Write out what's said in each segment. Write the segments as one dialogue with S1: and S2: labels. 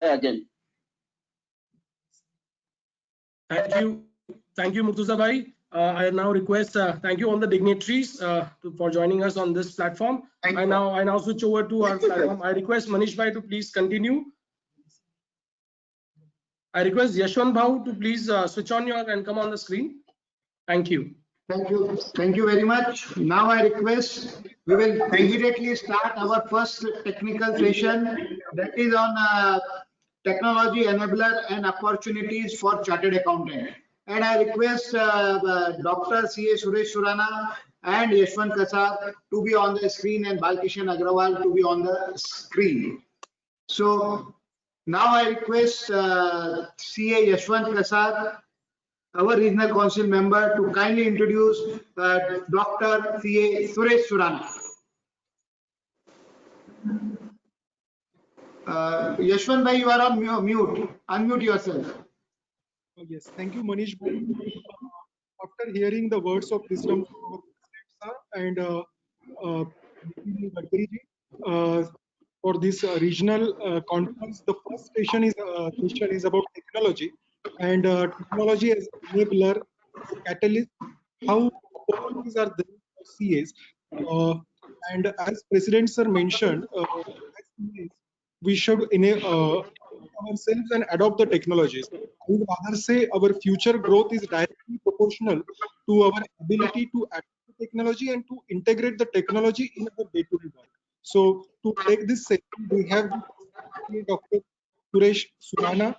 S1: again.
S2: Thank you, Murtuza bhai. I now request, thank you all the dignitaries for joining us on this platform. I now switch over to our platform. I request Manish bhai to please continue. I request Yashwant Bhau to please switch on your and come on the screen. Thank you.
S3: Thank you very much. Now I request we will immediately start our first technical session, that is on technology enabler and opportunities for chartered accountant. And I request Dr. C.A. Suresh Surana and Yashwant Kasar to be on the screen and Balkishan Agrawal to be on the screen. So now I request C.A. Yashwant Kasar, our regional council member, to kindly introduce Dr. C.A. Suresh Surana. Yashwant bhai, you are on mute. Unmute yourself.
S4: Yes, thank you, Manish bhai. After hearing the words of wisdom from our and for this regional conference, the first session is about technology, and technology as enabler, catalyst, how opportunities are there for CAs. And as President Sir mentioned, as CAs, we should enable ourselves and adopt the technologies. I would rather say our future growth is directly proportional to our ability to adopt the technology and to integrate the technology in our day-to-day work. So to take this session, we have Dr. Suresh Surana,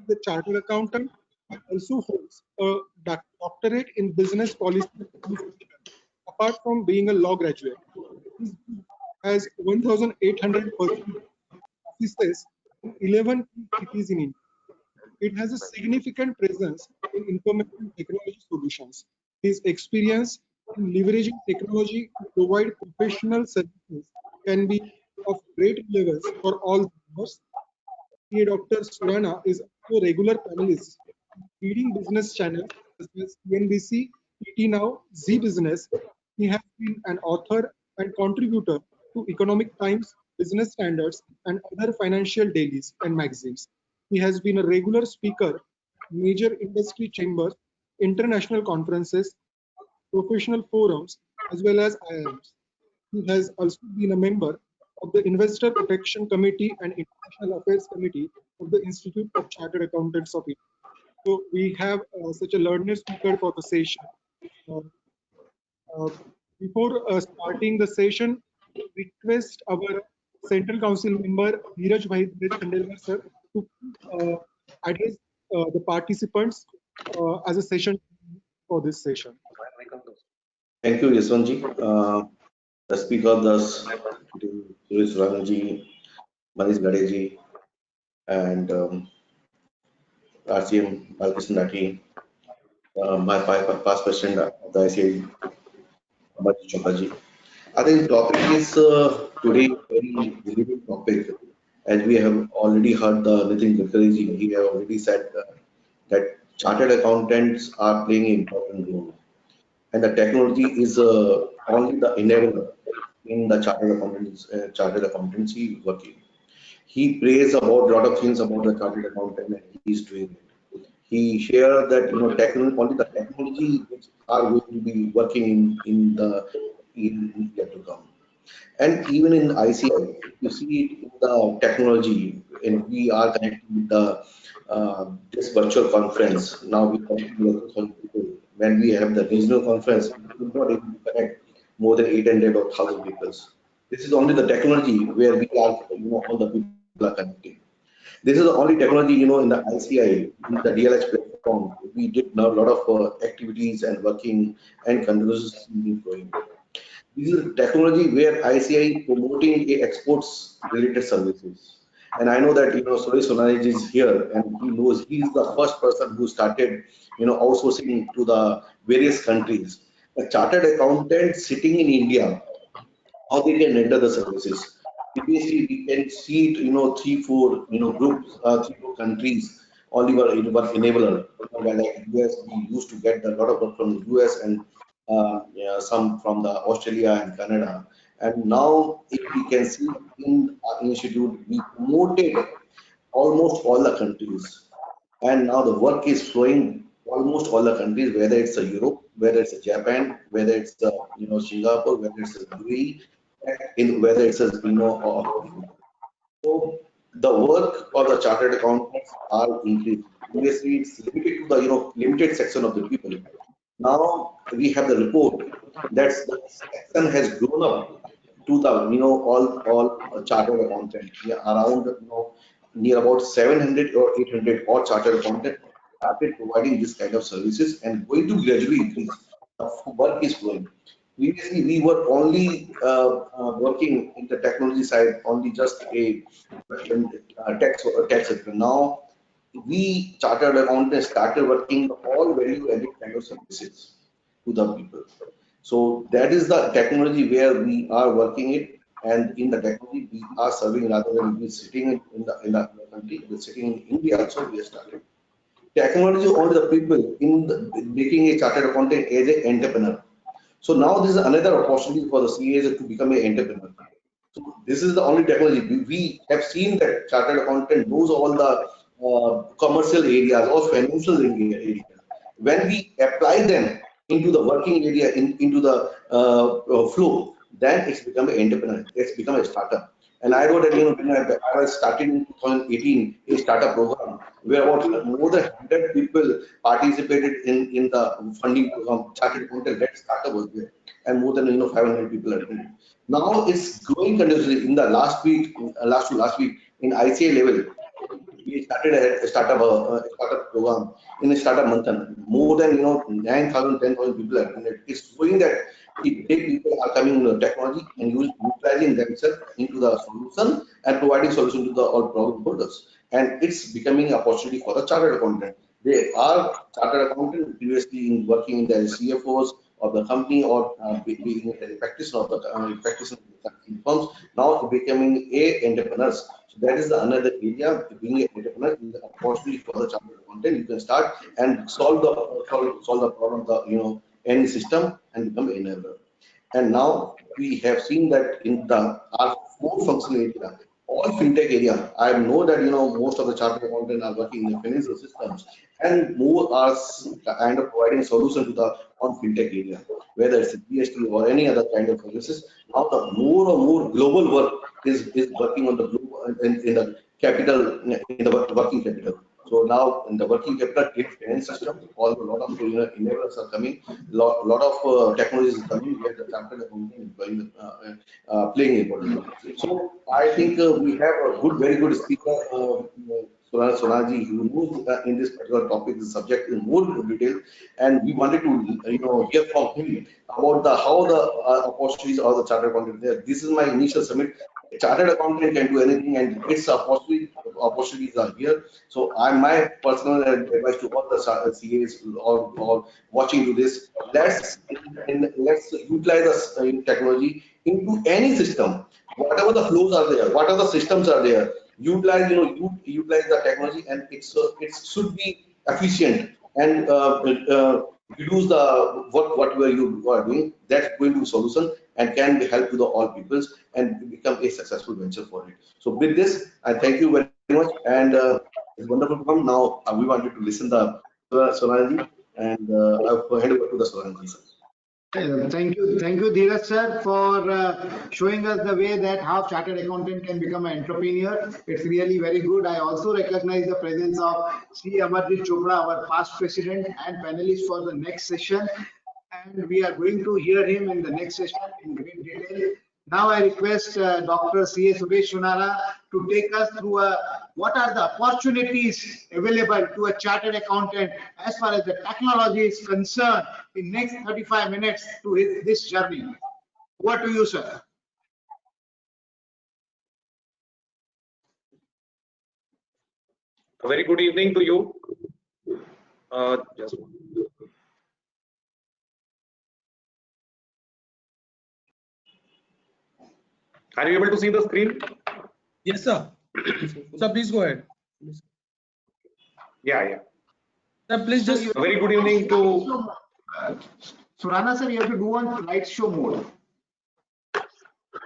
S4: the chartered accountant, and also holds a doctorate in business policy administration. Apart from being a law graduate, he has 1,800 offices in 11 cities in India. It has a significant presence in information technology solutions. His experience in leveraging technology to provide professional services can be of great relevance for all members. Dr. Surana is also a regular panelist in leading business channels such as CNBC, ET Now, Z Business. He has been an author and contributor to Economic Times, Business Standards, and other financial dailies and magazines. He has been a regular speaker at major industry chambers, international conferences, professional forums, as well as IIMs. He has also been a member of the Investor Protection Committee and International Affairs Committee of the Institute of Chartered Accountants of India. So we have such a learned speaker for the session. Before starting the session, request our Central Council member Neeraj Bhai Khandelwar sir to address the participants as a session for this session.
S5: Thank you, Yaswanji. The speaker of this, Suresh Surana, Manish Gadeji, and RCM Balkishan Nati, my past president of the ICI, Abhaji Chokaji. I think the topic is today very relevant topic, as we have already heard the Nitin Gadkari ji. He have already said that chartered accountants are playing an important role, and the technology is only the enabler in the chartered accountancy working. He praised about a lot of things about the chartered accountant, and he is doing it. He shared that only the technology which are going to be working in India to come. And even in ICI, you see it in the technology, and we are connecting with the this virtual conference. Now we connect with 2,000 people. When we have the regional conference, we could not able to connect more than 800 or 1,000 people. This is only the technology where we are, all the people are connecting. This is the only technology, in the ICI, in the DLH platform. We did now a lot of activities and working and continuously going. This is technology where ICI promoting exports related services. And I know that Suresh Surana is here, and he knows he's the first person who started outsourcing to the various countries. A chartered accountant sitting in India, how they can render the services. Basically, we can see it, 3-4 groups, 3-4 countries only were enabler. Like US, we used to get a lot of work from the US and some from the Australia and Canada. And now, if we can see in our institute, we promoted almost all the countries. And now the work is flowing almost all the countries, whether it's a Europe, whether it's a Japan, whether it's a, Singapore, whether it's a UAE, whether it's a, so the work of the chartered accountants are increasing. Previously, it's limited to the limited section of the people. Now we have the report that the section has grown up to the all chartered accountant. Yeah, around near about 700 or 800 or chartered accountant started providing this kind of services and going to gradually increase. The work is growing. Previously, we were only working in the technology side, only just a tax sector. Now, we chartered accountants started working all value-added kind of services to the people. So that is the technology where we are working it, and in the technology we are serving rather than we sitting in the country, we're sitting in India also we are started. Technology only the people in making a chartered accountant as an entrepreneur. So now this is another opportunity for the CAs to become an entrepreneur. So this is the only technology. We have seen that chartered accountant knows all the commercial areas or financial area. When we apply them into the working area, into the flow, then it's become an entrepreneur. It's become a startup. And I wrote that when I was started in 2018 a startup program where about more than 100 people participated in the funding program. Chartered accountant led startup was there, and more than 500 people attended. Now it's growing continuously. In the last week, last week in ICA level, we started a startup program in a startup Manthan. More than 9,000, 10,000 people attended. It's showing that the big people are coming into technology and utilizing themselves into the solution and providing solution to the all problem holders. And it's becoming a opportunity for the chartered accountant. They are chartered accountant previously in working in the CFOs of the company or being a practitioner of the practitioner in firms. Now becoming a entrepreneurs. So that is the another area. Being an entrepreneur is the opportunity for the chartered accountant. You can start and solve the problem of the any system and become an enabler. And now we have seen that in the our core functional area, all fintech area, I know that most of the chartered accountants are working in the financial systems, and more are kind of providing solution to the on fintech area, whether it's a GST or any other kind of services. Now the more and more global work is working on the global in the capital in the working capital. So now in the working capital finance system, a lot of enablers are coming, lot of technologies is coming where the chartered accountant is playing important role. So I think we have a very good speaker, Sonaji, who knows in this particular topic, the subject in more detail, and we wanted to hear from him about how the opportunities of the chartered accountant there. This is my initial summit. A chartered accountant can do anything, and its opportunities are here. So my personal advice to all the CAs or watching to this, let's utilize the technology into any system, whatever the flows are there, whatever the systems are there. Utilize utilize the technology, and it should be efficient and reduce the what you are doing. That's going to be solution and can be help to the all peoples and become a successful venture for it. So with this, I thank you very much, and it's wonderful to come. Now we wanted to listen to Sonaji, and I'll hand over to the Sonaji.
S3: Thank you, Dheeraj sir, for showing us the way that how chartered accountant can become an entrepreneur. It's really very good. I also recognize the presence of Sri Amarjit Chopra, our past president and panelist for the next session. And we are going to hear him in the next session in great detail. Now I request Dr. C.A. Suresh Sonara to take us through what are the opportunities available to a chartered accountant as far as the technology is concerned in next 35 minutes to this journey. Over to you, sir.
S1: A very good evening to you. Are you able to see the screen?
S2: Yes, sir. Sir, please go ahead.
S1: Yeah.
S2: Sir, please just.
S1: A very good evening to.
S3: Surana sir, you have to do on slideshow mode.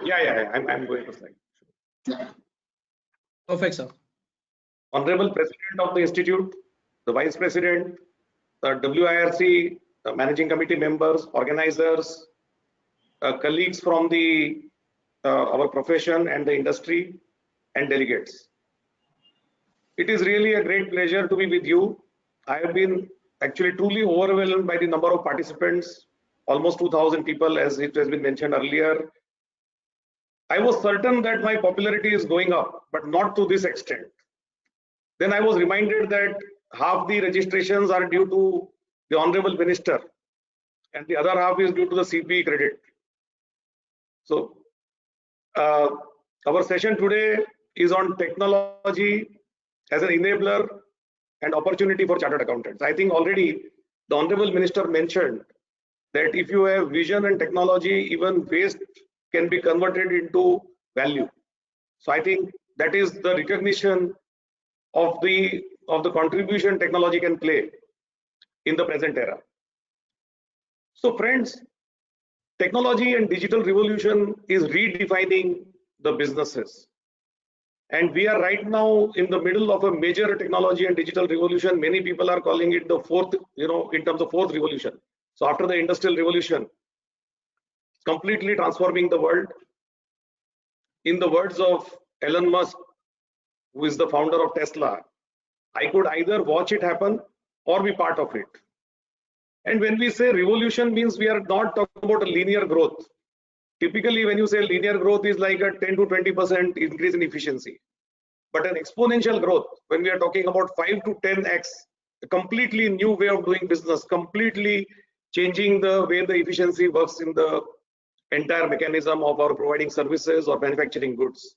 S1: Yeah. I'm going to slide.
S2: Perfect, sir.
S1: Honorable President of the Institute, the Vice President, the WIRC, the Managing Committee members, organizers, colleagues from the our profession and the industry, and delegates. It is really a great pleasure to be with you. I have been actually truly overwhelmed by the number of participants, almost 2,000 people, as it has been mentioned earlier. I was certain that my popularity is going up, but not to this extent. Then I was reminded that half the registrations are due to the Honorable Minister and the other half is due to the CPE credit. So our session today is on technology as an enabler and opportunity for chartered accountants. I think already the Honorable Minister mentioned that if you have vision and technology, even waste can be converted into value. So I think that is the recognition of the contribution technology can play in the present era. So friends, technology and digital revolution is redefining the businesses. And we are right now in the middle of a major technology and digital revolution. Many people are calling it the fourth, in terms of fourth revolution. So after the industrial revolution, completely transforming the world. In the words of Elon Musk, who is the founder of Tesla, I could either watch it happen or be part of it. And when we say revolution means we are not talking about a linear growth. Typically, when you say linear growth is like a 10 to 20% increase in efficiency. But an exponential growth, when we are talking about 5 to 10x, a completely new way of doing business, completely changing the way the efficiency works in the entire mechanism of our providing services or manufacturing goods.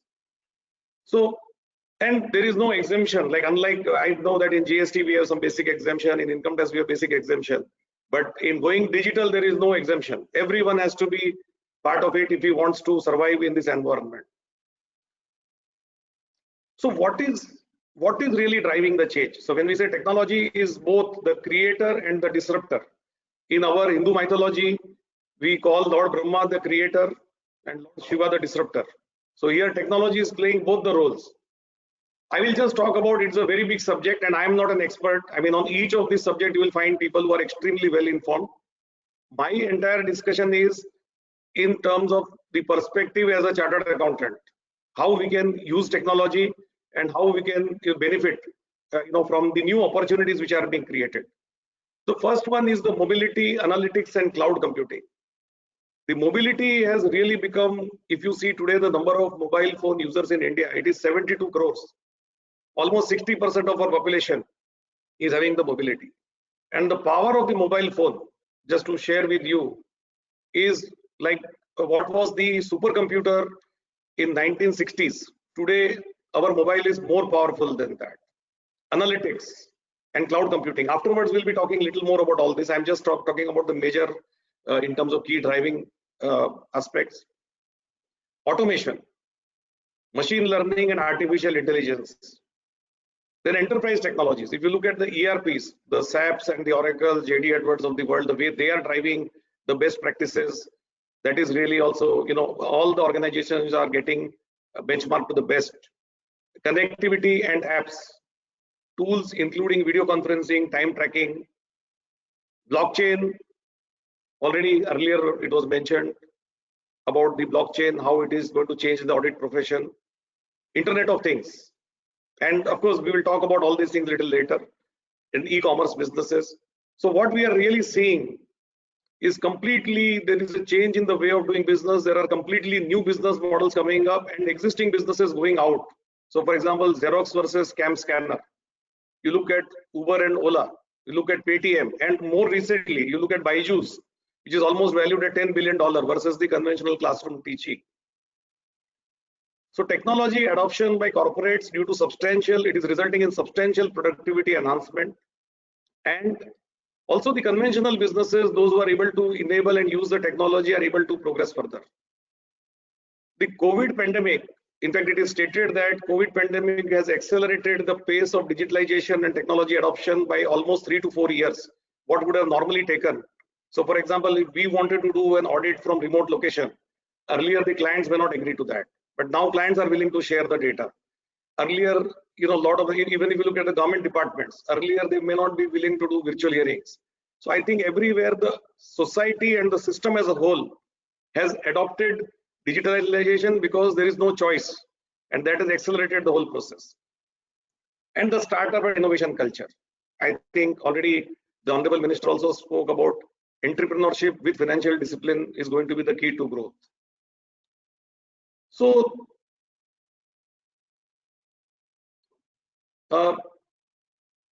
S1: So, and there is no exemption, like unlike I know that in GST we have some basic exemption, in income tax we have basic exemption, but in going digital there is no exemption. Everyone has to be part of it if he wants to survive in this environment. So what is really driving the change? So when we say technology is both the creator and the disruptor, in our Hindu mythology we call Lord Brahma the creator and Lord Shiva the disruptor. So here technology is playing both the roles. I will just talk about, it's a very big subject and I am not an expert. I mean, on each of this subject you will find people who are extremely well informed. My entire discussion is in terms of the perspective as a chartered accountant, how we can use technology and how we can benefit from the new opportunities which are being created. The first one is the mobility, analytics and cloud computing. The mobility has really become, if you see today the number of mobile phone users in India, it is 72 crores. Almost 60% of our population is having the mobility. And the power of the mobile phone, just to share with you, is like what was the supercomputer in 1960s. Today, our mobile is more powerful than that. Analytics and cloud computing. Afterwards, we'll be talking a little more about all this. I'm just talking about the major in terms of key driving aspects. Automation, machine learning and artificial intelligence. Then enterprise technologies. If you look at the ERPs, the SAPs and the Oracle, JD Edwards of the world, the way they are driving the best practices, that is really also, all the organizations are getting a benchmark to the best. Connectivity and apps, tools including video conferencing, time tracking, blockchain. Already earlier it was mentioned about the blockchain, how it is going to change the audit profession. Internet of Things. And of course, we will talk about all these things a little later in e-commerce businesses. So what we are really seeing is completely, there is a change in the way of doing business. There are completely new business models coming up and existing businesses going out. So for example, Xerox versus Cam Scanner. You look at Uber and Ola. You look at Paytm. And more recently, you look at Byju's, which is almost valued at $10 billion versus the conventional classroom teaching. So technology adoption by corporates due to it is resulting in substantial productivity enhancement. And also the conventional businesses, those who are able to enable and use the technology are able to progress further. The COVID pandemic, in fact, it is stated that COVID pandemic has accelerated the pace of digitalization and technology adoption by almost 3 to 4 years, what would have normally taken. So for example, if we wanted to do an audit from remote location, earlier the clients may not agree to that. But now clients are willing to share the data. Earlier, a lot of, even if you look at the government departments, earlier they may not be willing to do virtual hearings. So I think everywhere the society and the system as a whole has adopted digitalization because there is no choice, and that has accelerated the whole process. And the startup and innovation culture. I think already the Honorable Minister also spoke about entrepreneurship with financial discipline is going to be the key to growth. So,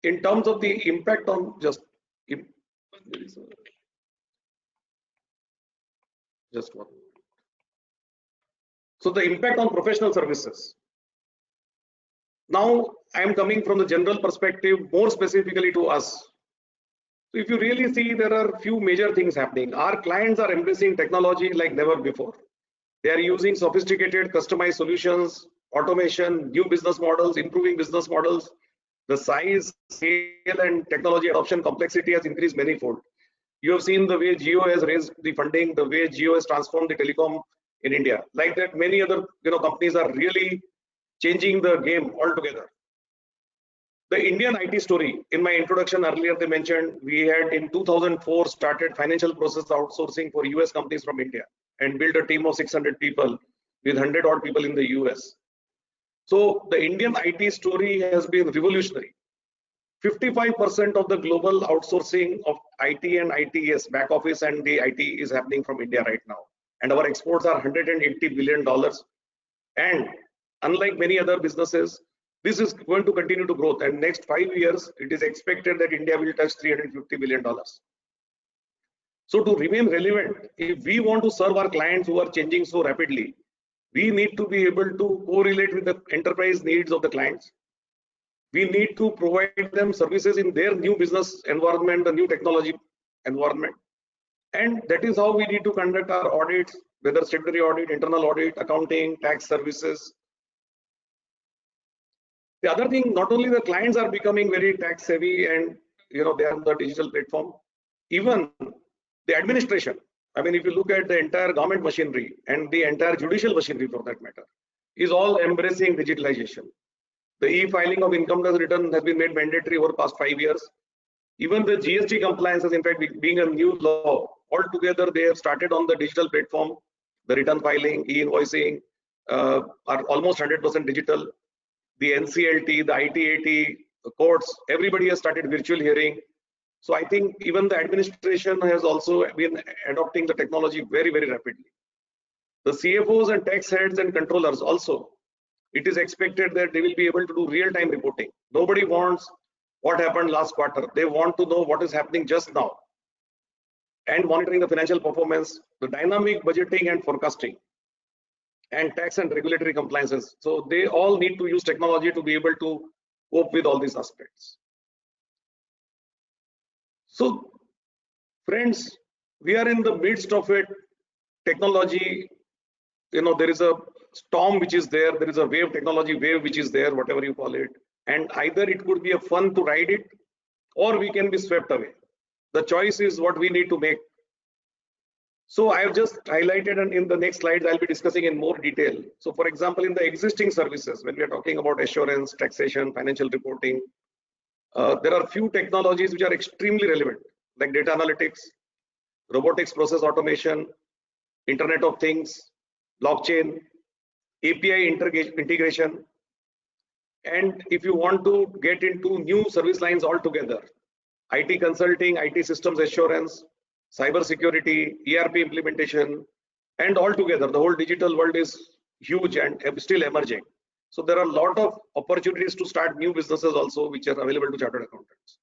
S1: in terms of the impact on just one. So the impact on professional services. Now I am coming from the general perspective, more specifically to us. So if you really see, there are few major things happening. Our clients are embracing technology like never before. They are using sophisticated, customized solutions, automation, new business models, improving business models. The size, scale, and technology adoption complexity has increased manifold. You have seen the way Jio has raised the funding, the way Jio has transformed the telecom in India. Like that, many other companies are really changing the game altogether. The Indian IT story, in my introduction earlier, they mentioned we had in 2004 started financial process outsourcing for US companies from India and built a team of 600 people with 100 odd people in the US. So the Indian IT story has been revolutionary. 55% of the global outsourcing of IT and ITS, back office and the IT, is happening from India right now. And our exports are $180 billion. And unlike many other businesses, this is going to continue to grow. And next 5 years, it is expected that India will touch $350 billion. So to remain relevant, if we want to serve our clients who are changing so rapidly, we need to be able to correlate with the enterprise needs of the clients. We need to provide them services in their new business environment, the new technology environment. And that is how we need to conduct our audits, whether statutory audit, internal audit, accounting, tax services. The other thing, not only the clients are becoming very tax savvy and they are on the digital platform, even the administration. I mean, if you look at the entire government machinery and the entire judicial machinery for that matter, is all embracing digitalization. The e-filing of income tax return has been made mandatory over the past 5 years. Even the GST compliance is in fact being a new law. Altogether, they have started on the digital platform. The return filing, e-invoicing are almost 100% digital. The NCLT, the ITAT, the courts, everybody has started virtual hearing. So I think even the administration has also been adopting the technology very, very rapidly. The CFOs and tax heads and controllers also, it is expected that they will be able to do real-time reporting. Nobody wants what happened last quarter. They want to know what is happening just now. And monitoring the financial performance, the dynamic budgeting and forecasting, and tax and regulatory compliances. So they all need to use technology to be able to cope with all these aspects. So friends, we are in the midst of it. Technology, there is a storm which is there, there is a wave, technology wave which is there, whatever you call it. And either it could be a fun to ride it, or we can be swept away. The choice is what we need to make. So I have just highlighted, and in the next slides, I'll be discussing in more detail. So for example, in the existing services, when we are talking about assurance, taxation, financial reporting, there are few technologies which are extremely relevant, like data analytics, robotics process automation, Internet of Things, blockchain, API integration. And if you want to get into new service lines altogether, IT consulting, IT systems assurance, cyber security, ERP implementation, and altogether the whole digital world is huge and still emerging. So there are a lot of opportunities to start new businesses also, which are available to chartered accountants.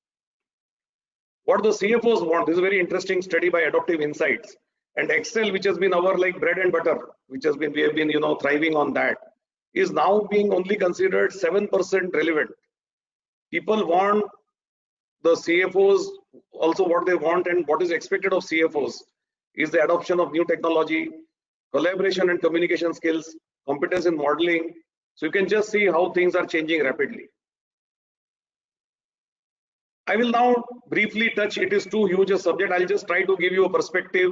S1: What the CFOs want, this is a very interesting study by Adaptive Insights, and Excel, which has been our like bread and butter, which has been, we have been thriving on that, is now being only considered 7% relevant. People want the CFOs also what they want, and what is expected of CFOs is the adoption of new technology, collaboration and communication skills, competence in modeling. So you can just see how things are changing rapidly. I will now briefly touch, it is too huge a subject, I'll just try to give you a perspective,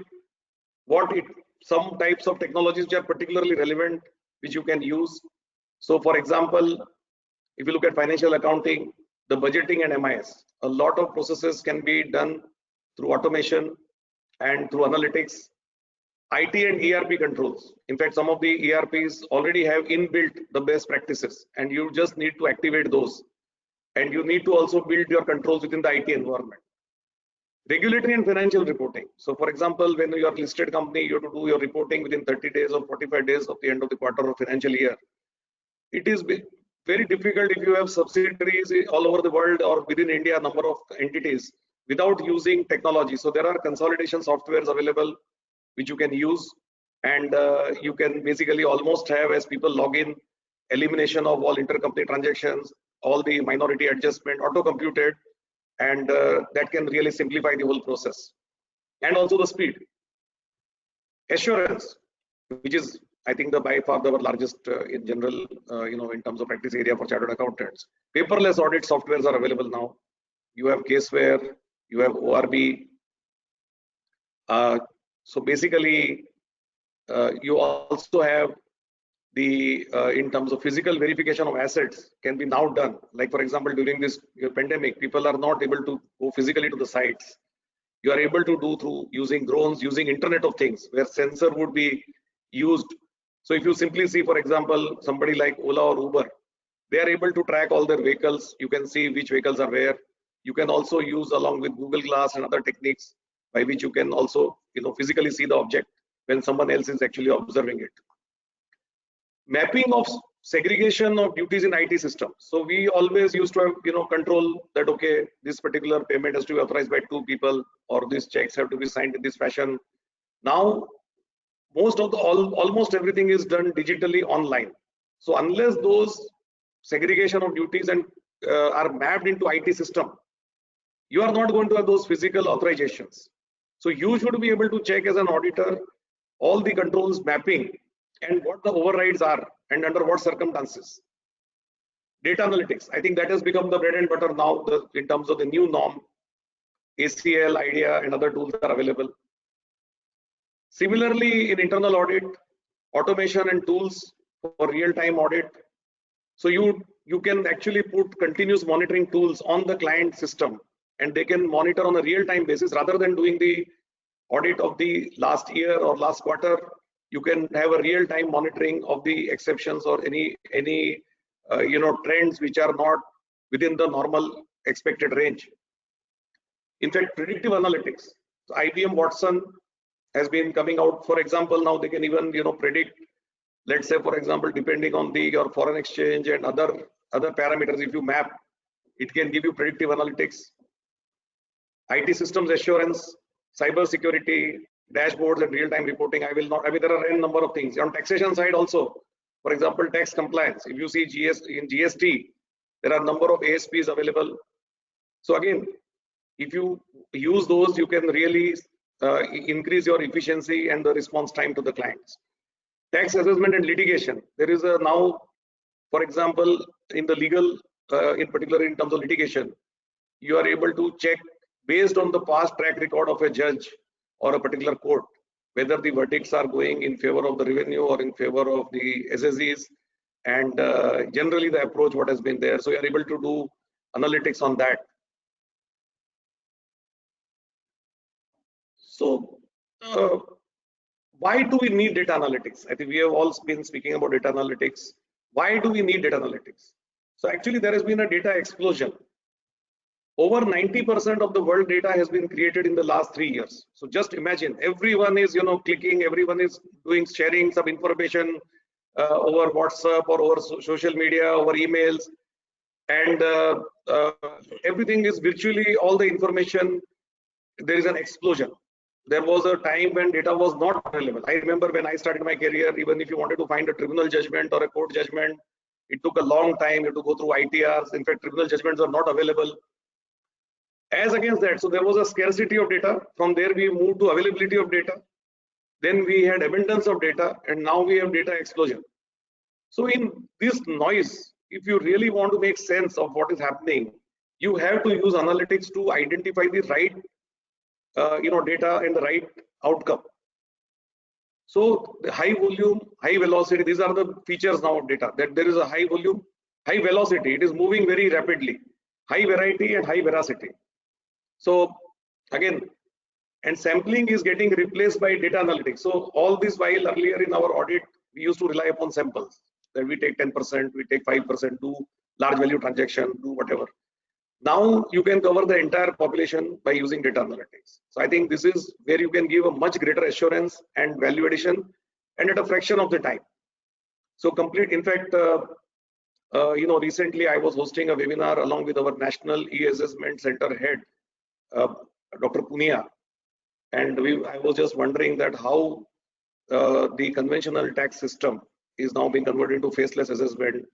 S1: some types of technologies which are particularly relevant, which you can use. So for example, If you look at financial accounting, the budgeting and MIS, a lot of processes can be done through automation and through analytics, IT and ERP controls. In fact, some of the ERPs already have inbuilt the best practices, and you just need to activate those. And you need to also build your controls within the IT environment. Regulatory and financial reporting. So for example, when you are a listed company, you have to do your reporting within 30 days or 45 days of the end of the quarter or financial year. It is very difficult if you have subsidiaries all over the world or within India, number of entities without using technology. So there are consolidation softwares available which you can use, and you can basically almost have, as people log in, elimination of all intercompany transactions, all the minority adjustment auto-computed, and that can really simplify the whole process. And also the speed. Assurance, which is, I think, by far the largest in general, in terms of practice area for chartered accountants. Paperless audit softwares are available now. You have Caseware, you have ORB. So basically, you also have the in terms of physical verification of assets can be now done. Like for example, during this pandemic, people are not able to go physically to the sites. You are able to do through using drones, using Internet of Things, where sensor would be used. So if you simply see, for example, somebody like Ola or Uber, they are able to track all their vehicles. You can see which vehicles are where. You can also use, along with Google Glass and other techniques, by which you can also physically see the object when someone else is actually observing it. Mapping of segregation of duties in IT systems. So we always used to have control that, okay, this particular payment has to be authorized by 2 people, or these checks have to be signed in this fashion. Now almost everything is done digitally online. So unless those segregation of duties and are mapped into IT system, you are not going to have those physical authorizations. So you should be able to check as an auditor all the controls mapping and what the overrides are and under what circumstances. Data analytics, I think that has become the bread and butter now in terms of the new norm. ACL, IDEA and other tools are available. Similarly, in internal audit, automation and tools for real-time audit. So you can actually put continuous monitoring tools on the client system, and they can monitor on a real-time basis rather than doing the audit of the last year or last quarter. You can have a real-time monitoring of the exceptions or any trends which are not within the normal expected range. In fact, predictive analytics. So IBM Watson has been coming out. For example, now they can even predict, let's say, for example, depending on your foreign exchange and other parameters, if you map, it can give you predictive analytics. IT systems assurance, cyber security, dashboards and real-time reporting. there are a number of things. On taxation side also, for example, tax compliance. If you see in GST, there are a number of ASPs available. So again, if you use those, you can really increase your efficiency and the response time to the clients. Tax assessment and litigation. There is now, for example, in the legal, in particular in terms of litigation, you are able to check based on the past track record of a judge or a particular court, whether the verdicts are going in favor of the revenue or in favor of the SSEs, and generally the approach what has been there. So you are able to do analytics on that. So why do we need data analytics? I think we have all been speaking about data analytics. Why do we need data analytics? So actually there has been a data explosion. Over 90% of the world data has been created in the last 3 years. So just imagine, everyone is clicking, everyone is sharing some information over WhatsApp or over social media, over emails, and everything is virtually all the information. There is an explosion. There was a time when data was not available. I remember when I started my career, even if you wanted to find a tribunal judgment or a court judgment, it took a long time. You had to go through ITRs. In fact, tribunal judgments are not available. As against that, so there was a scarcity of data. From there, we moved to availability of data. Then we had abundance of data, and now we have data explosion. So in this noise, if you really want to make sense of what is happening, you have to use analytics to identify the right data and the right outcome. So the high volume, high velocity, these are the features now of data, that there is a high volume, high velocity. It is moving very rapidly, high variety and high veracity. So again, and sampling is getting replaced by data analytics. So all this while earlier in our audit, we used to rely upon samples, that we take 10%, we take 5%, do large value transaction, do whatever. Now you can cover the entire population by using data analytics. So I think this is where you can give a much greater assurance and value addition, and at a fraction of the time. So complete, in fact, recently I was hosting a webinar along with our National E-Assessment Center head, Dr. Punia, and I was just wondering that how the conventional tax system is now being converted into faceless assessment.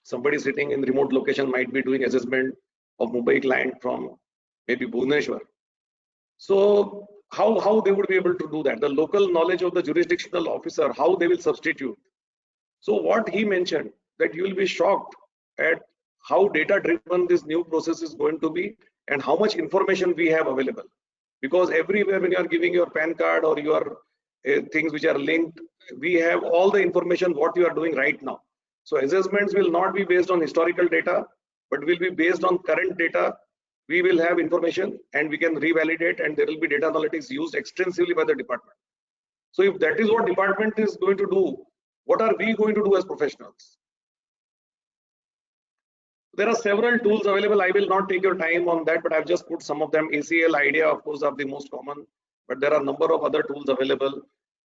S1: Somebody sitting in remote location might be doing assessment of Mumbai client from maybe Bhubaneswar. So how they would be able to do that? The local knowledge of the jurisdictional officer, how they will substitute. So what he mentioned, that you will be shocked at how data driven this new process is going to be and how much information we have available. Because everywhere when you are giving your PAN card or your things which are linked, we have all the information what you are doing right now. So assessments will not be based on historical data, but will be based on current data. We will have information and we can revalidate, and there will be data analytics used extensively by the department. So if that is what department is going to do, what are we going to do as professionals? There are several tools available. I will not take your time on that, but I've just put some of them. ACL, IDEA, of course, are the most common, but there are a number of other tools available,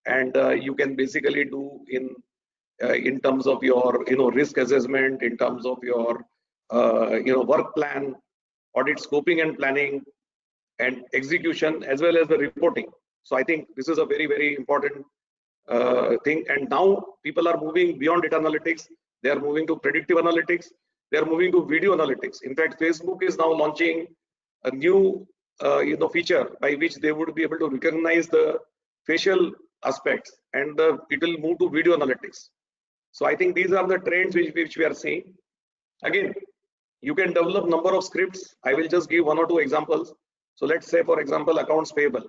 S1: and you can basically do in terms of your risk assessment, in terms of your work plan, audit scoping and planning, and execution, as well as the reporting. So I think this is a very, very important thing. And now people are moving beyond data analytics. They are moving to predictive analytics. They are moving to video analytics. In fact, Facebook is now launching a new feature by which they would be able to recognize the facial aspects, and it will move to video analytics. So I think these are the trends which we are seeing. Again, you can develop number of scripts. I will just give one or two examples. So let's say, for example, accounts payable.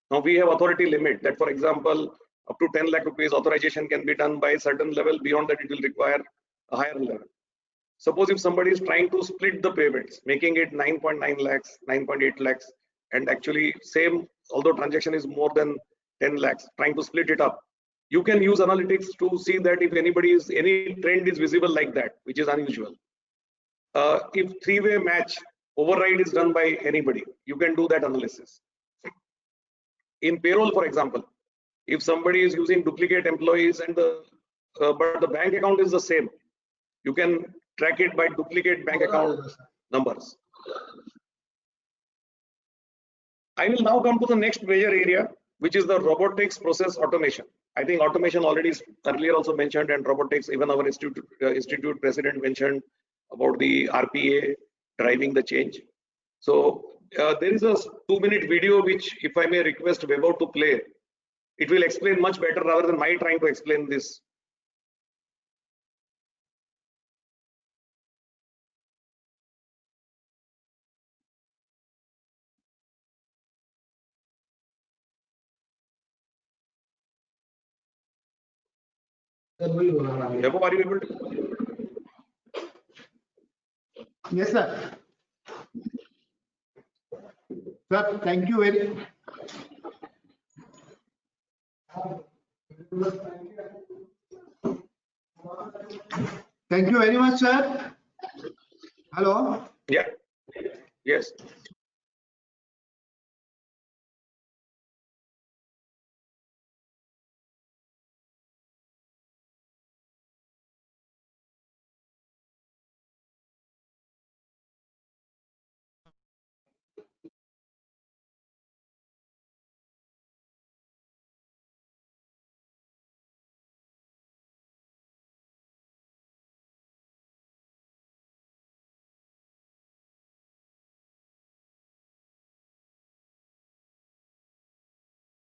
S1: Now we have authority limit that, for example, up to 10 lakh rupees authorization can be done by a certain level. Beyond that, it will require a higher level. Suppose if somebody is trying to split the payments, making it 9.9 lakhs, 9.8 lakhs, and actually same, although transaction is more than 10 lakhs, trying to split it up. You can use analytics to see that if any trend is visible like that, which is unusual. If three-way match override is done by anybody, you can do that analysis. In payroll, for example, if somebody is using duplicate employees and but the bank account is the same, you can track it by duplicate bank account numbers. I will now come to the next major area, which is the robotics process automation. I think automation already earlier also mentioned, and robotics, even our institute president mentioned about the RPA driving the change. So there is a 2-minute video which, if I may request Vaibhav to play, it will explain much better rather than my trying to explain this. Vaibhav, are you able to?
S3: Yes, sir. Sir, thank you very much, sir. Hello.
S1: Yeah. Yes.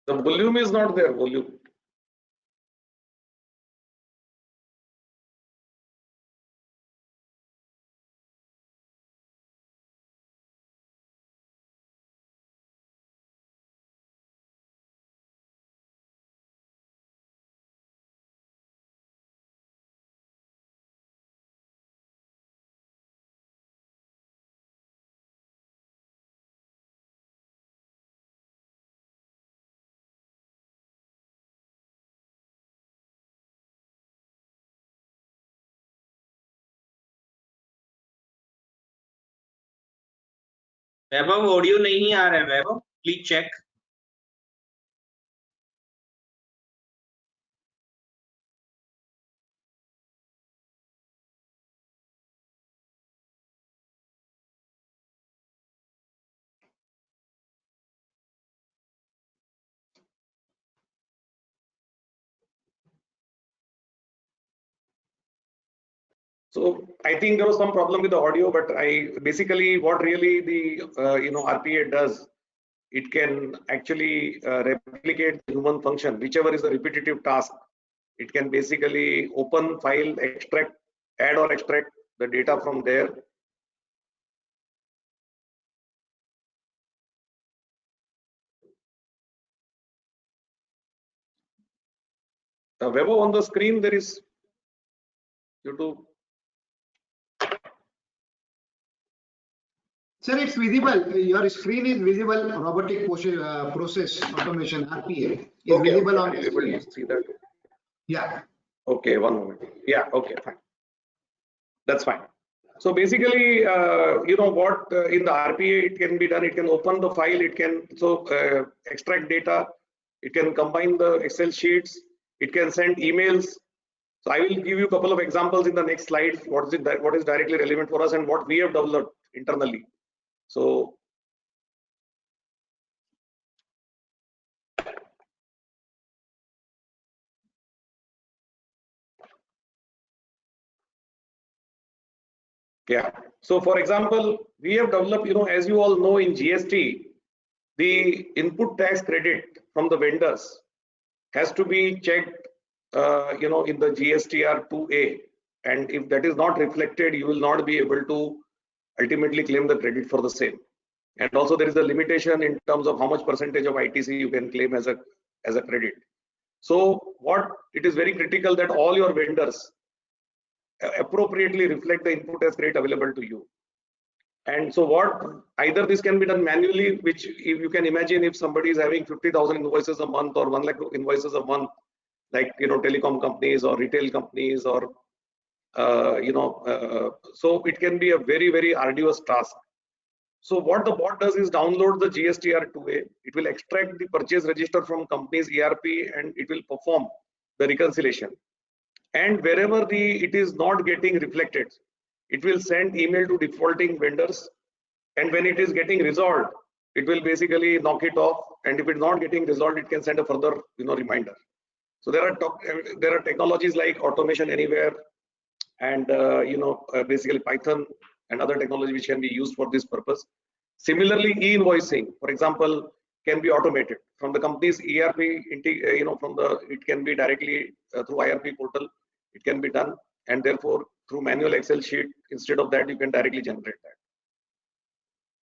S1: The volume is not there. Volume.
S6: Vaibhav audio नहीं आ रहा है Vaibhav, please check.
S1: So I think there was some problem with the audio, but I basically what really the RPA does, it can actually replicate the human function, whichever is the repetitive task. It can basically open file, extract, add or extract the data from there. Webber on the screen, there is YouTube.
S3: Sir, it's visible. Your screen is visible. Robotic process automation (RPA) is
S1: Okay,
S3: visible
S1: okay.
S3: on
S1: Are
S3: the
S1: you able
S3: screen.
S1: to see that?
S3: Yeah.
S1: Okay, one moment. Yeah, okay, fine. That's fine. So basically, what in the RPA it can be done. It can open the file. It can extract data. It can combine the Excel sheets. It can send emails. So I will give you a couple of examples in the next slide. What is directly relevant for us and what we have developed internally. So yeah. So for example, we have developed, as you all know, in GST, the input tax credit from the vendors has to be checked, in the GSTR 2A. And if that is not reflected, you will not be able to ultimately claim the credit for the same. And also there is a limitation in terms of how much percentage of ITC you can claim as a credit. So what it is very critical that all your vendors appropriately reflect the input tax credit available to you. And so what either this can be done manually, which if you can imagine if somebody is having 50,000 invoices a month or 1 lakh invoices a month, like telecom companies or retail companies or so it can be a very, very arduous task. So what the bot does is download the GSTR 2A. It will extract the purchase register from company's ERP and it will perform the reconciliation. And wherever it is not getting reflected, it will send email to defaulting vendors. And when it is getting resolved, it will basically knock it off. And if it's not getting resolved, it can send a further reminder. So there are technologies like Automation Anywhere and basically Python and other technology which can be used for this purpose. Similarly, e-invoicing, for example, can be automated from the company's ERP. It can be directly through IRP portal. It can be done, and therefore through manual Excel sheet. Instead of that, you can directly generate that.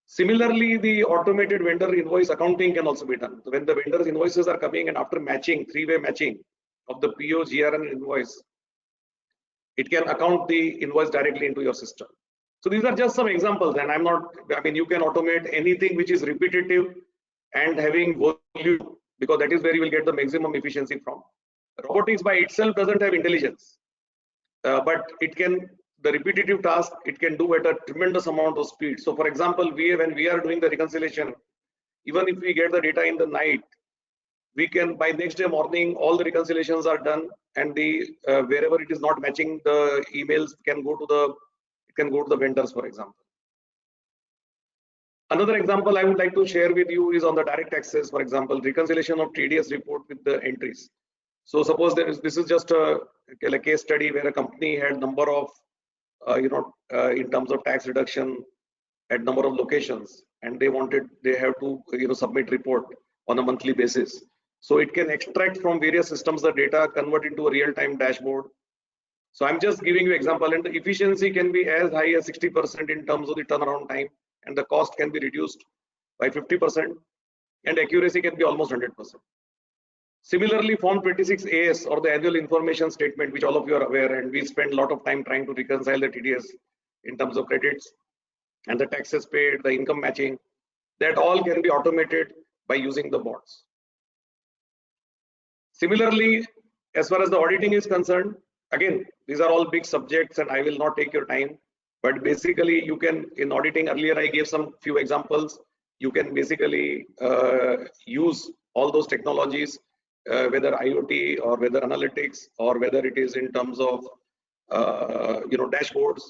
S1: Similarly, the automated vendor invoice accounting can also be done. So when the vendor's invoices are coming and after matching, three-way matching of the PO, GR, and invoice, it can account the invoice directly into your system. So these are just some examples, and you can automate anything which is repetitive and having volume, because that is where you will get the maximum efficiency from. Robotics by itself doesn't have intelligence, but the repetitive task, it can do at a tremendous amount of speed. So for example, when we are doing the reconciliation, even if we get the data in the night, we can by next day morning all the reconciliations are done, and wherever it is not matching, the emails can go to the vendors, for example. Another example I would like to share with you is on the direct taxes, for example, reconciliation of TDS report with the entries. So suppose this is just a case study where a company had number of in terms of tax reduction at number of locations, and they have to submit report on a monthly basis. So it can extract from various systems the data, convert into a real-time dashboard. So I'm just giving you example, and the efficiency can be as high as 60% in terms of the turnaround time, and the cost can be reduced by 50%, and accuracy can be almost 100%. Similarly, Form 26AS, or the annual information statement, which all of you are aware, and we spend a lot of time trying to reconcile the TDS in terms of credits and the taxes paid, the income matching, that all can be automated by using the bots. Similarly, as far as the auditing is concerned, again, these are all big subjects and I will not take your time. But basically, you can, in auditing earlier, I gave some few examples. You can basically use all those technologies, whether IoT or whether analytics or whether it is in terms of dashboards.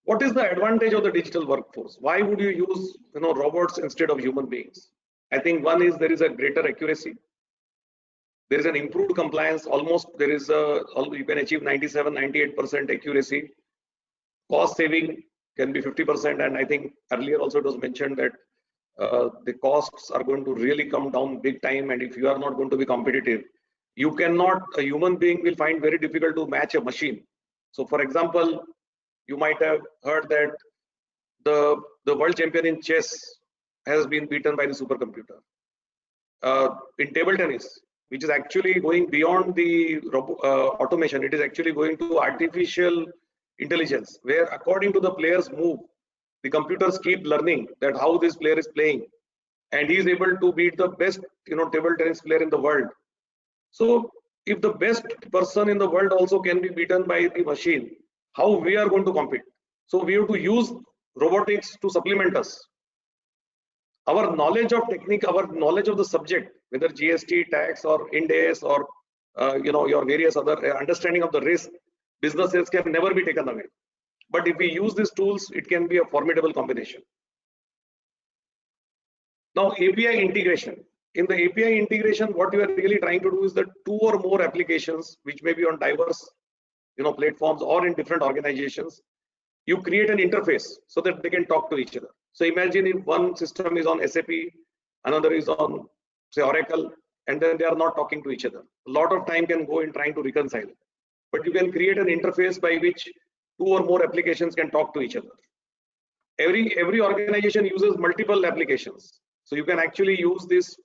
S1: What is the advantage of the digital workforce? Why would you use robots instead of human beings? I think one is there is a greater accuracy. There is an improved compliance. Almost there is you can achieve 97-98% accuracy. Cost saving can be 50%, and I think earlier also it was mentioned that the costs are going to really come down big time. And if you are not going to be competitive, you cannot. A human being will find very difficult to match a machine. So, for example, you might have heard that the world champion in chess has been beaten by the supercomputer. In table tennis, which is actually going beyond the automation, it is actually going to artificial intelligence, where according to the player's move, the computers keep learning that how this player is playing, and he is able to beat the best table tennis player in the world. So if the best person in the world also can be beaten by the machine, how we are going to compete? So we have to use robotics to supplement us. Our knowledge of technique, our knowledge of the subject, whether GST, tax, or Ind AS, or your various other understanding of the risk, businesses can never be taken away. But if we use these tools, it can be a formidable combination. Now, API integration. In the API integration, what you are really trying to do is that two or more applications, which may be on diverse platforms or in different organizations, you create an interface so that they can talk to each other. So imagine if one system is on SAP, another is on, say, Oracle, and then they are not talking to each other. A lot of time can go in trying to reconcile. But you can create an interface by which two or more applications can talk to each other. Every organization uses multiple applications. So you can actually use this,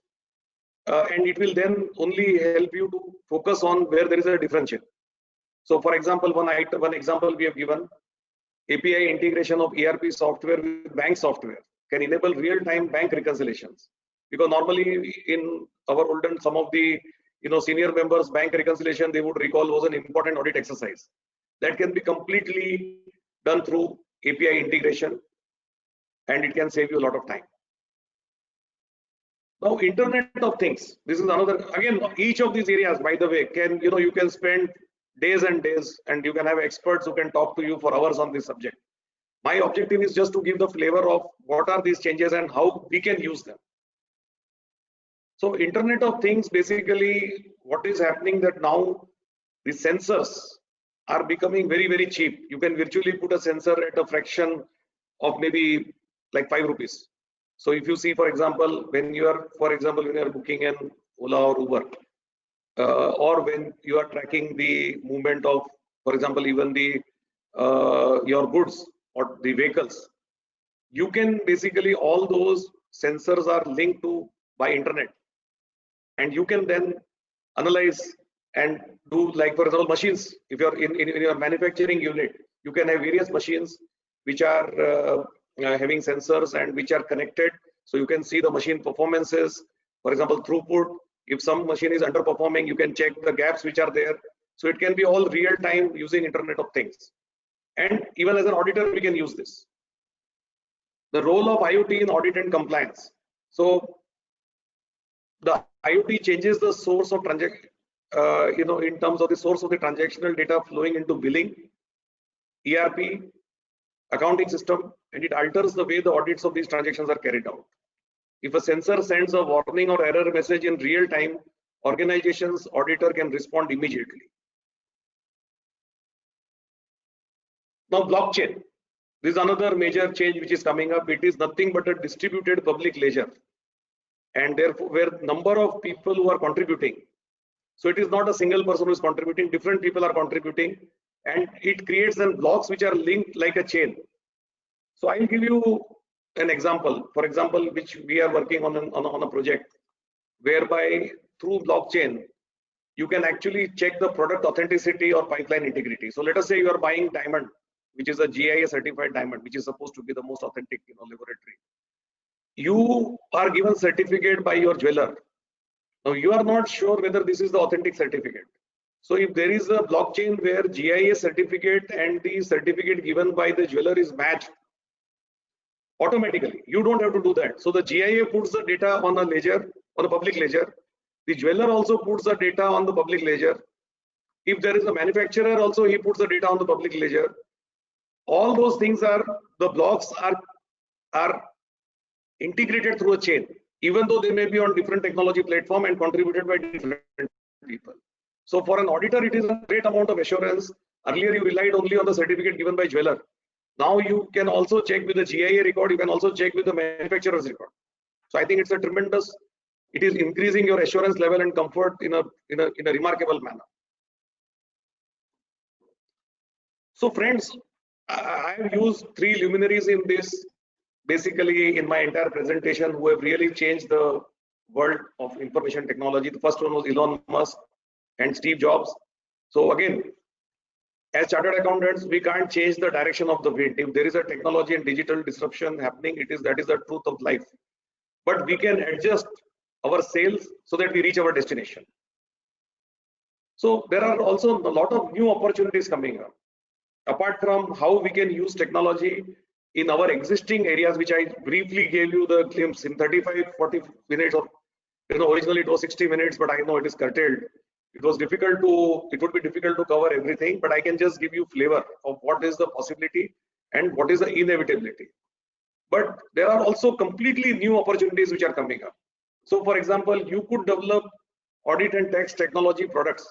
S1: and it will then only help you to focus on where there is a differential. So for example, one example we have given, API integration of ERP software with bank software can enable real-time bank reconciliations. Because normally in our olden, some of the senior members, bank reconciliation they would recall was an important audit exercise. That can be completely done through API integration, and it can save you a lot of time. Now, Internet of Things. This is another, again, each of these areas, by the way, can you can spend days and days, and you can have experts who can talk to you for hours on this subject. My objective is just to give the flavor of what are these changes and how we can use them. So Internet of Things, basically what is happening that now the sensors are becoming very, very cheap. You can virtually put a sensor at a fraction of maybe like 5 rupees. So if you see, for example, when you are booking an Ola or Uber, or when you are tracking the movement of, for example, even the your goods or the vehicles, you can basically, all those sensors are linked to by internet, and you can then analyze and do, like for example, machines. If you're in your manufacturing unit, you can have various machines which are having sensors and which are connected, so you can see the machine performances, for example, throughput. If some machine is underperforming, you can check the gaps which are there. So it can be all real time using Internet of Things. And even as an auditor, we can use this. The role of IoT in audit and compliance. So the IoT changes the source of transaction, in terms of the source of the transactional data flowing into billing, ERP, accounting system, and it alters the way the audits of these transactions are carried out. If a sensor sends a warning or error message in real time, organization's auditor can respond immediately. Now, blockchain. This is another major change which is coming up. It is nothing but a distributed public ledger, and therefore where number of people who are contributing. So it is not a single person who is contributing, different people are contributing, and it creates then blocks which are linked like a chain. So I'll give you an example, for example, which we are working on a project whereby through blockchain, you can actually check the product authenticity or pipeline integrity. So let us say you are buying diamond, which is a GIA certified diamond, which is supposed to be the most authentic laboratory. You are given certificate by your jeweler. Now you are not sure whether this is the authentic certificate. So if there is a blockchain where GIS certificate and the certificate given by the jeweler is matched automatically, you don't have to do that. So the GIA puts the data on a ledger, on a public ledger. The jeweler also puts the data on the public ledger. If there is a manufacturer also, he puts the data on the public ledger. All those things are, the blocks are integrated through a chain, even though they may be on different technology platform and contributed by different people. So for an auditor, it is a great amount of assurance. Earlier, you relied only on the certificate given by jeweler. Now you can also check with the GIA record. You can also check with the manufacturer's record. So I think it's a tremendous. It is increasing your assurance level and comfort in a remarkable manner. So friends, I have used 3 luminaries in this, basically in my entire presentation, who have really changed the world of information technology. The first one was Elon Musk and Steve Jobs. So again, as chartered accountants, we can't change the direction of the wind. If there is a technology and digital disruption happening, that is the truth of life. But we can adjust our sails so that we reach our destination. So there are also a lot of new opportunities coming up. Apart from how we can use technology in our existing areas, which I briefly gave you the glimpse in 35-40 minutes, or originally it was 60 minutes, but I know it is curtailed. It would be difficult to cover everything, but I can just give you flavor of what is the possibility and what is the inevitability. But there are also completely new opportunities which are coming up. So for example, you could develop audit and tax technology products.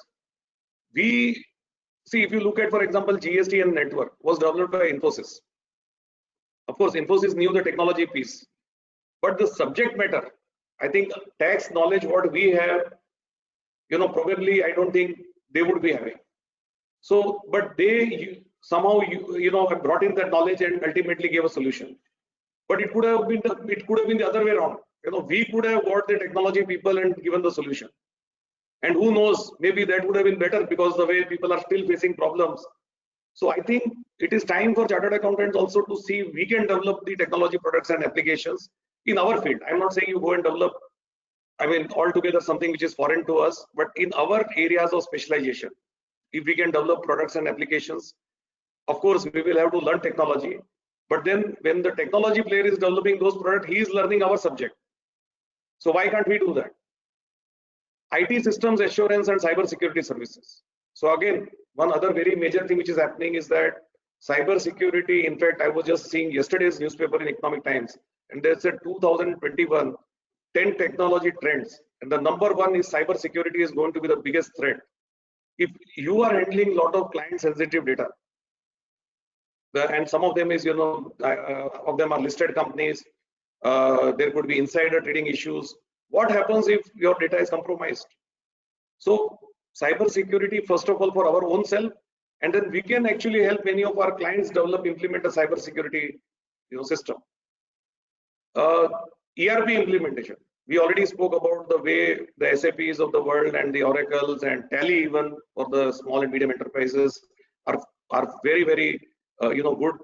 S1: See, if you look at, for example, GST and network was developed by Infosys. Of course, Infosys knew the technology piece, but the subject matter, I think tax knowledge, what we have, probably I don't think they would be having. So, but they somehow, have brought in that knowledge and ultimately gave a solution. But it could have been the other way around. We could have got the technology people and given the solution. And who knows, maybe that would have been better, because the way people are still facing problems. So I think it is time for chartered accountants also to see we can develop the technology products and applications in our field. I'm not saying you go and develop, altogether something which is foreign to us, but in our areas of specialization, if we can develop products and applications, of course, we will have to learn technology. But then when the technology player is developing those products, he is learning our subject. So why can't we do that? IT systems assurance and cyber security services. So again, one other very major thing which is happening is that cyber security, in fact, I was just seeing yesterday's newspaper in Economic Times, and they said 2021, 10 technology trends, and the number 1 is cyber security is going to be the biggest threat. If you are handling a lot of client sensitive data, and some of them is, of them are listed companies, there could be insider trading issues. What happens if your data is compromised? So cyber security, first of all, for our own self, and then we can actually help many of our clients implement a cyber security system. ERP implementation. We already spoke about the way the SAPs of the world and the Oracles and Tally, even for the small and medium enterprises, are very, very good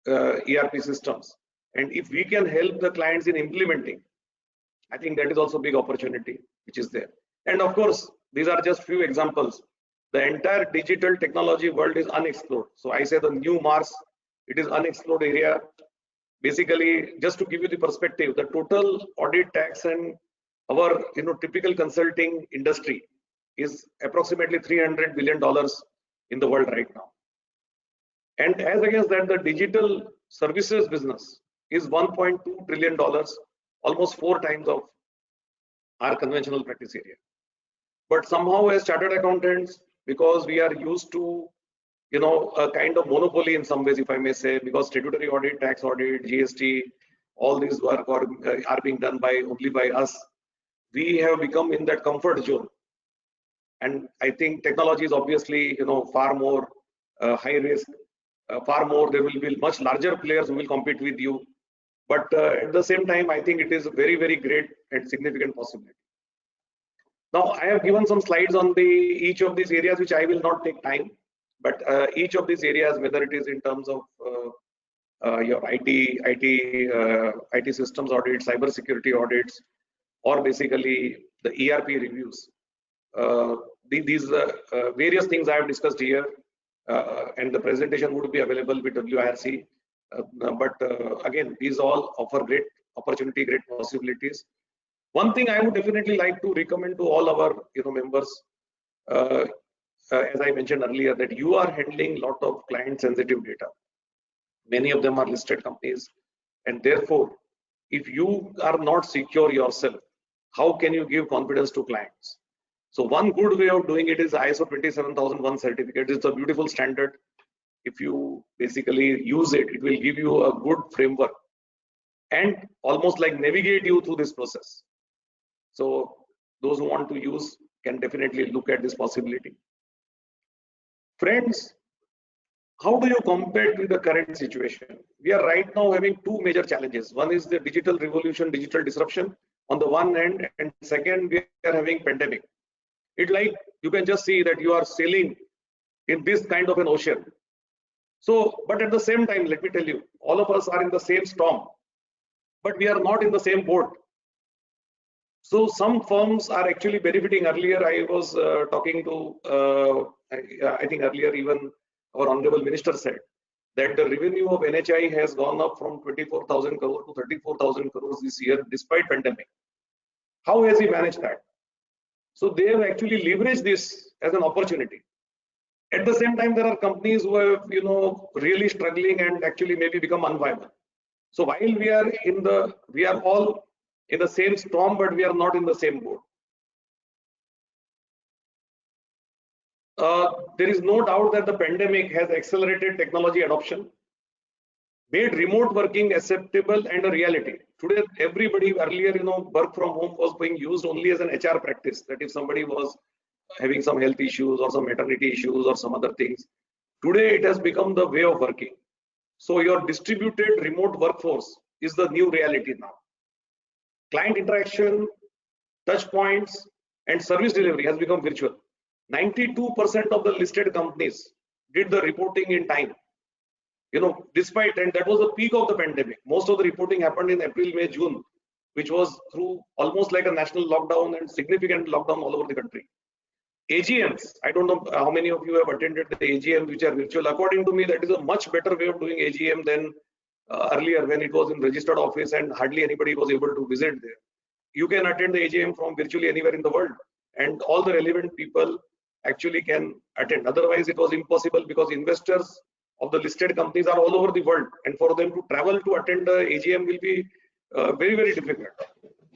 S1: ERP systems. And if we can help the clients in implementing, I think that is also a big opportunity which is there. And of course, these are just few examples. The entire digital technology world is unexplored. So I say the new Mars, it is unexplored area. Basically, just to give you the perspective, the total audit, tax, and our typical consulting industry is approximately $300 billion in the world right now. And as against that, the digital services business is $1.2 trillion, almost 4 times of our conventional practice area. But somehow as chartered accountants, because we are used to a kind of monopoly in some ways, if I may say, because statutory audit, tax audit, GST, all these work are being done only by us, we have become in that comfort zone. And I think technology is obviously far more high risk, far more, there will be much larger players who will compete with you. But at the same time, I think it is a very, very great and significant possibility. Now, I have given some slides on each of these areas, which I will not take time. But each of these areas, whether it is in terms of your IT systems audit, cyber security audits, or basically the ERP reviews, these various things I have discussed here, and the presentation would be available with WIRC. Again, these all offer great opportunity, great possibilities. One thing I would definitely like to recommend to all our members, as I mentioned earlier, that you are handling a lot of client sensitive data. Many of them are listed companies, and therefore, if you are not secure yourself, how can you give confidence to clients? So one good way of doing it is ISO 27001 certificate. It's a beautiful standard. If you basically use it, it will give you a good framework and almost like navigate you through this process. So those who want to use can definitely look at this possibility. Friends, how do you compare with the current situation? We are right now having two major challenges. One is the digital revolution, digital disruption on the one hand, and second, we are having pandemic. It's like you can just see that you are sailing in this kind of an ocean. So, but at the same time, let me tell you, all of us are in the same storm, but we are not in the same boat. So some firms are actually benefiting. Earlier, I was talking to, I think earlier even our Honorable Minister said that the revenue of NHI has gone up from 24,000 crore to 34,000 crores this year despite pandemic. How has he managed that? So they have actually leveraged this as an opportunity. At the same time, there are companies who have, really struggling and actually maybe become unviable. So while we are all in the same storm, but we are not in the same boat. There is no doubt that the pandemic has accelerated technology adoption, made remote working acceptable and a reality. Today, everybody earlier, work from home was being used only as an HR practice. That if somebody was having some health issues or some maternity issues or some other things, today it has become the way of working. So your distributed remote workforce is the new reality now. Client interaction, touch points, and service delivery has become virtual. 92% of the listed companies did the reporting in time. Despite, and that was the peak of the pandemic. Most of the reporting happened in April, May, June, which was through almost like a national lockdown and significant lockdown all over the country. AGMs, I don't know how many of you have attended the AGMs which are virtual. According to me, that is a much better way of doing AGM than earlier when it was in registered office and hardly anybody was able to visit there. You can attend the AGM from virtually anywhere in the world, and all the relevant people actually can attend. Otherwise, it was impossible because investors of the listed companies are all over the world, and for them to travel to attend the AGM will be very, very difficult.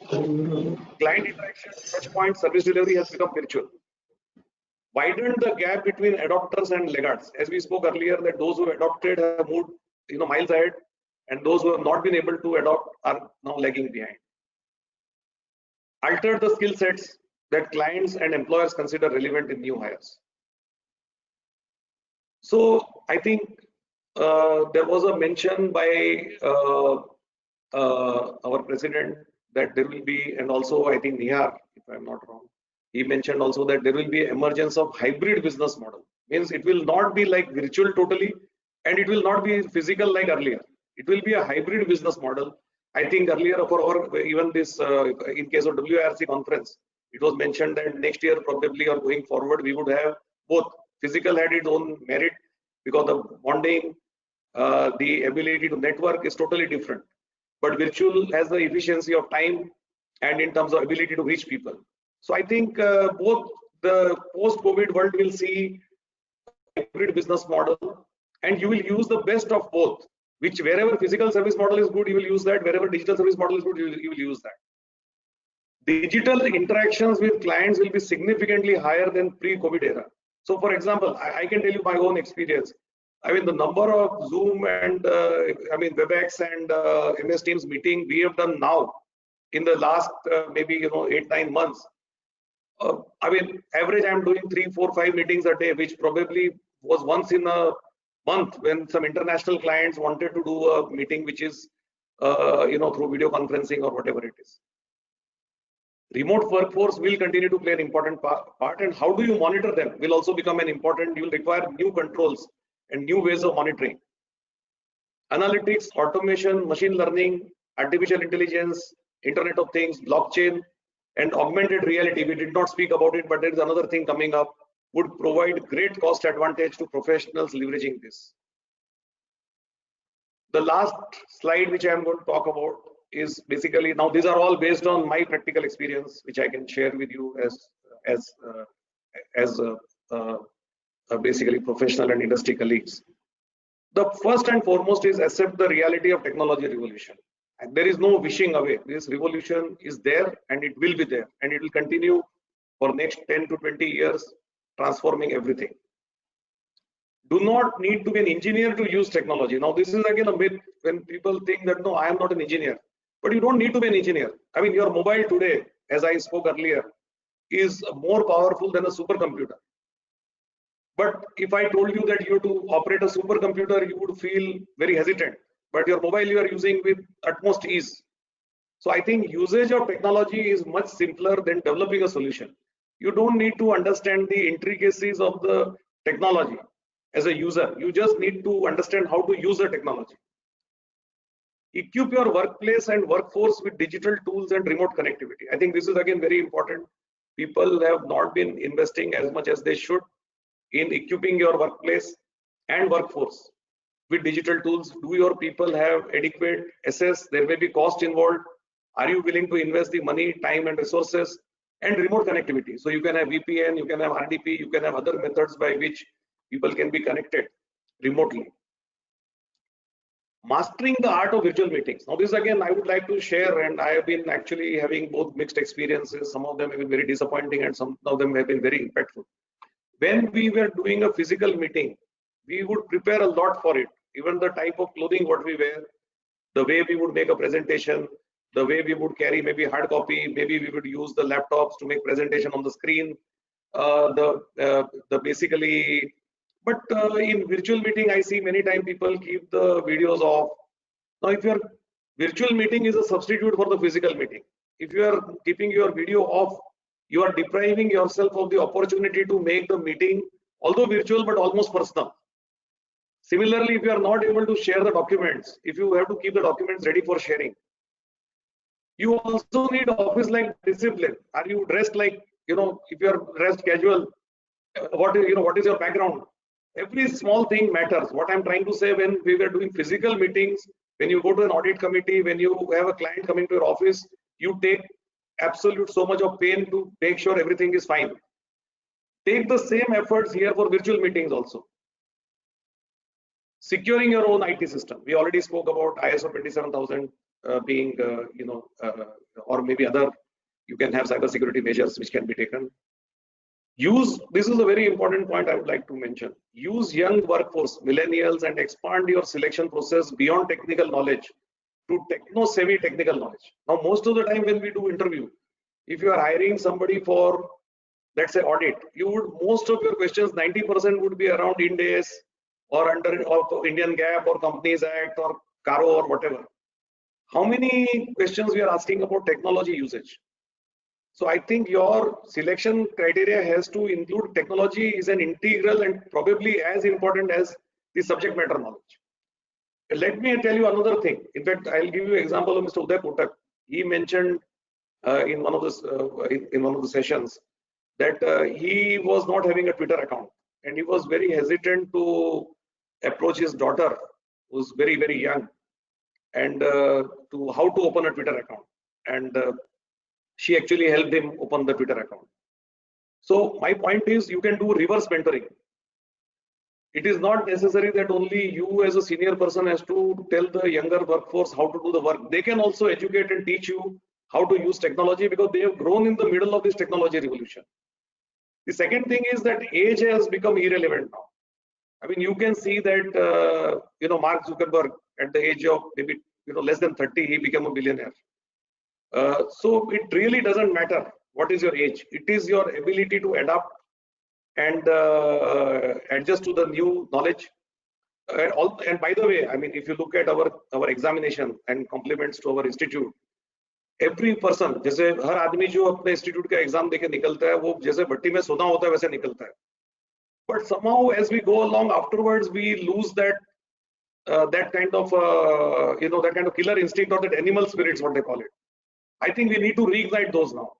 S1: Client interaction, touch point, service delivery has become virtual. Widened the gap between adopters and laggards. As we spoke earlier, that those who adopted have moved miles ahead, and those who have not been able to adopt are now lagging behind. Altered the skill sets that clients and employers consider relevant in new hires. So I think there was a mention by our president that there will be, and also I think Nihar, if I'm not wrong, he mentioned also that there will be emergence of hybrid business model. Means it will not be like virtual totally, and it will not be physical like earlier. It will be a hybrid business model. I think earlier for our even this in case of WIRC conference, it was mentioned that next year probably or going forward we would have both. Physical had its own merit because the bonding, the ability to network is totally different. But virtual has the efficiency of time and in terms of ability to reach people. So I think both the post-COVID world will see hybrid business model, and you will use the best of both. Which wherever physical service model is good, you will use that. Wherever digital service model is good, you will use that. Digital interactions with clients will be significantly higher than pre-COVID era. So, for example, I can tell you my own experience. I mean, the number of Zoom and WebEx and MS Teams meeting we have done now in the last maybe 8-9 months. I mean, average I'm doing 3, 4, 5 meetings a day, which probably was once in a month when some international clients wanted to do a meeting, which is through video conferencing or whatever it is. Remote workforce will continue to play an important part, and how do you monitor them will also become an important. You will require new controls and new ways of monitoring. Analytics, automation, machine learning, artificial intelligence, Internet of Things, blockchain and augmented reality, we did not speak about it, but there is another thing coming up, would provide great cost advantage to professionals leveraging this. The last slide which I am going to talk about is basically, now these are all based on my practical experience, which I can share with you as basically professional and industry colleagues. The first and foremost is accept the reality of technology revolution. And there is no wishing away. This revolution is there and it will be there and it will continue for next 10 to 20 years, transforming everything. Do not need to be an engineer to use technology. Now, this is again a myth when people think that, no, I am not an engineer. But you don't need to be an engineer. I mean, your mobile today, as I spoke earlier, is more powerful than a supercomputer. But if I told you that you have to operate a supercomputer, you would feel very hesitant. But your mobile you are using with utmost ease. So I think usage of technology is much simpler than developing a solution. You don't need to understand the intricacies of the technology as a user. You just need to understand how to use the technology. Equip your workplace and workforce with digital tools and remote connectivity. I think this is again very important. People have not been investing as much as they should in equipping your workplace and workforce with digital tools. Do your people have adequate access? There may be cost involved. Are you willing to invest the money, time and resources? And remote connectivity. So you can have VPN, you can have RDP, you can have other methods by which people can be connected remotely. Mastering the art of virtual meetings. Now this again I would like to share, and I have been actually having both mixed experiences. Some of them have been very disappointing and some of them have been very impactful. When we were doing a physical meeting, we would prepare a lot for it. Even the type of clothing what we wear, the way we would make a presentation, the way we would carry maybe hard copy, maybe we would use the laptops to make presentation on the screen, basically. But in virtual meeting, I see many times people keep the videos off. Now, if your virtual meeting is a substitute for the physical meeting, if you are keeping your video off, you are depriving yourself of the opportunity to make the meeting, although virtual, but almost personal. Similarly, if you are not able to share the documents, if you have to keep the documents ready for sharing, you also need office-like discipline. Are you dressed like, if you are dressed casual, what is your background? Every small thing matters. What I'm trying to say, when we were doing physical meetings, when you go to an audit committee, when you have a client coming to your office, you take absolute so much of pain to make sure everything is fine. Take the same efforts here for virtual meetings also. Securing your own IT system. We already spoke about ISO 27000 being, or maybe other, you can have cybersecurity measures which can be taken. This is a very important point I would like to mention. Use young workforce, millennials, and expand your selection process beyond technical knowledge to techno-savvy technical knowledge. Now, most of the time when we do interview, if you are hiring somebody for, let's say, audit, most of your questions, 90% would be around Ind AS or under Indian GAAP or Companies Act or CARO or whatever. How many questions we are asking about technology usage? So I think your selection criteria has to include technology is an integral and probably as important as the subject matter knowledge. Let me tell you another thing. In fact, I'll give you an example of Mr. Uday Kotak. He mentioned in one of the sessions that he was not having a Twitter account, and he was very hesitant to approach his daughter, who's very, very young, and to how to open a Twitter account. And she actually helped him open the Twitter account. So my point is, you can do reverse mentoring. It is not necessary that only you as a senior person has to tell the younger workforce how to do the work. They can also educate and teach you how to use technology because they have grown in the middle of this technology revolution. The second thing is that age has become irrelevant now. I mean, you can see that, Mark Zuckerberg at the age of maybe, less than 30, he became a billionaire. So it really doesn't matter what is your age. It is your ability to adapt and adjust to the new knowledge. And by the way, I mean, if you look at our examination and compliments to our institute, every person, जैसे हर आदमी जो अपने institute का exam देके निकलता है, वो जैसे भट्टी में सोना होता है वैसे निकलता है. But somehow, as we go along afterwards, we lose that kind of that kind of killer instinct or that animal spirits, what they call it. I think we need to reignite those now.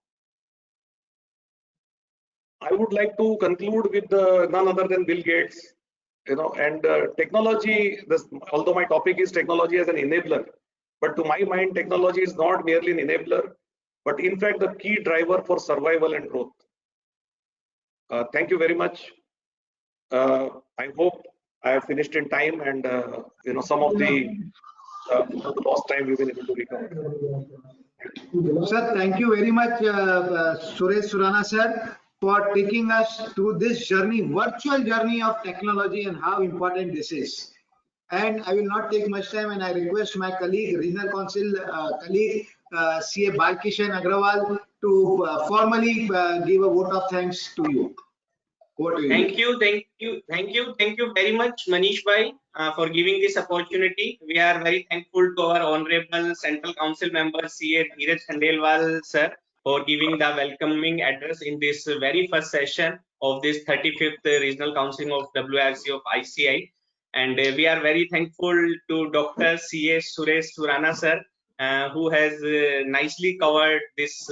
S1: I would like to conclude with none other than Bill Gates. And technology, although my topic is technology as an enabler, but to my mind, technology is not merely an enabler, but in fact the key driver for survival and growth. Thank you very much. I hope I have finished in time, and some of the lost time we've been able to recover.
S3: Sir, thank you very much, Suresh Surana sir, for taking us through this journey, virtual journey of technology and how important this is. And I will not take much time, and I request my colleague, Regional Council colleague, CA Balkishan Agrawal, to formally give a vote of thanks to you.
S6: Thank you very much, Manish Bhai, for giving this opportunity. We are very thankful to our Honorable Central Council member, CA Dheeraj Khandelwal sir, for giving the welcoming address in this very first session of this 35th Regional Council of WRC of ICI. And we are very thankful to Dr. CA Suresh Surana sir, who has nicely covered this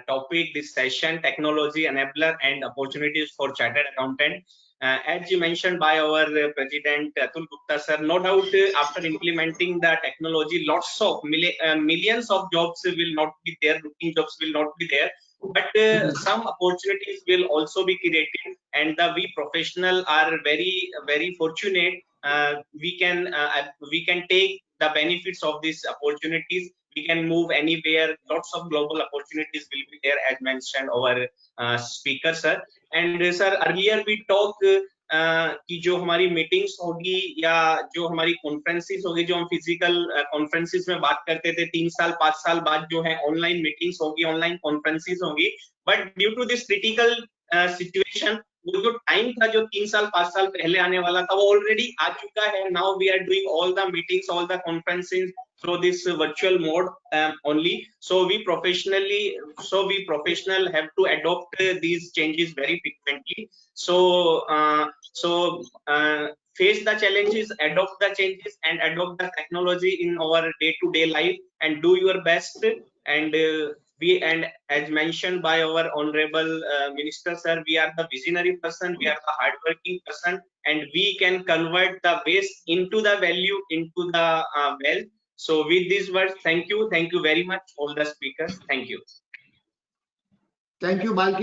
S6: topic, this session, technology enabler and opportunities for chartered accountant. As you mentioned by our President Atul Gupta sir, no doubt after implementing the technology, lots of millions of jobs will not be there, routine jobs will not be there, but some opportunities will also be created, and we professional are very fortunate. We can take the benefits of these opportunities. We can move anywhere. Lots of global opportunities will be there, as mentioned our speaker sir. And sir, earlier we talked कि जो हमारी meetings होगी या जो हमारी conferences होगी, जो हम फिजिकल कॉन्फ्रेंसेस में बात करते थे 3 साल 5 साल बाद जो है ऑनलाइन मीटिंग्स होगी, ऑनलाइन कॉन्फ्रेंसेस होगी, but due to this critical situation वो जो टाइम था जो 3 साल 5 साल पहले आने वाला था वो ऑलरेडी आ चुका है. Now we are doing all the meetings, all the conferences through this virtual mode only. So we professional have to adopt these changes very frequently. So face the challenges, adopt the changes, and adopt the technology in our day-to-day life, and do your best. And and as mentioned by our honorable minister sir, we are the visionary person, we are the hardworking person, and we can convert the waste into the value, into the wealth. So with these words, thank you very much all the speakers. Thank you.
S3: Thank you, Balki.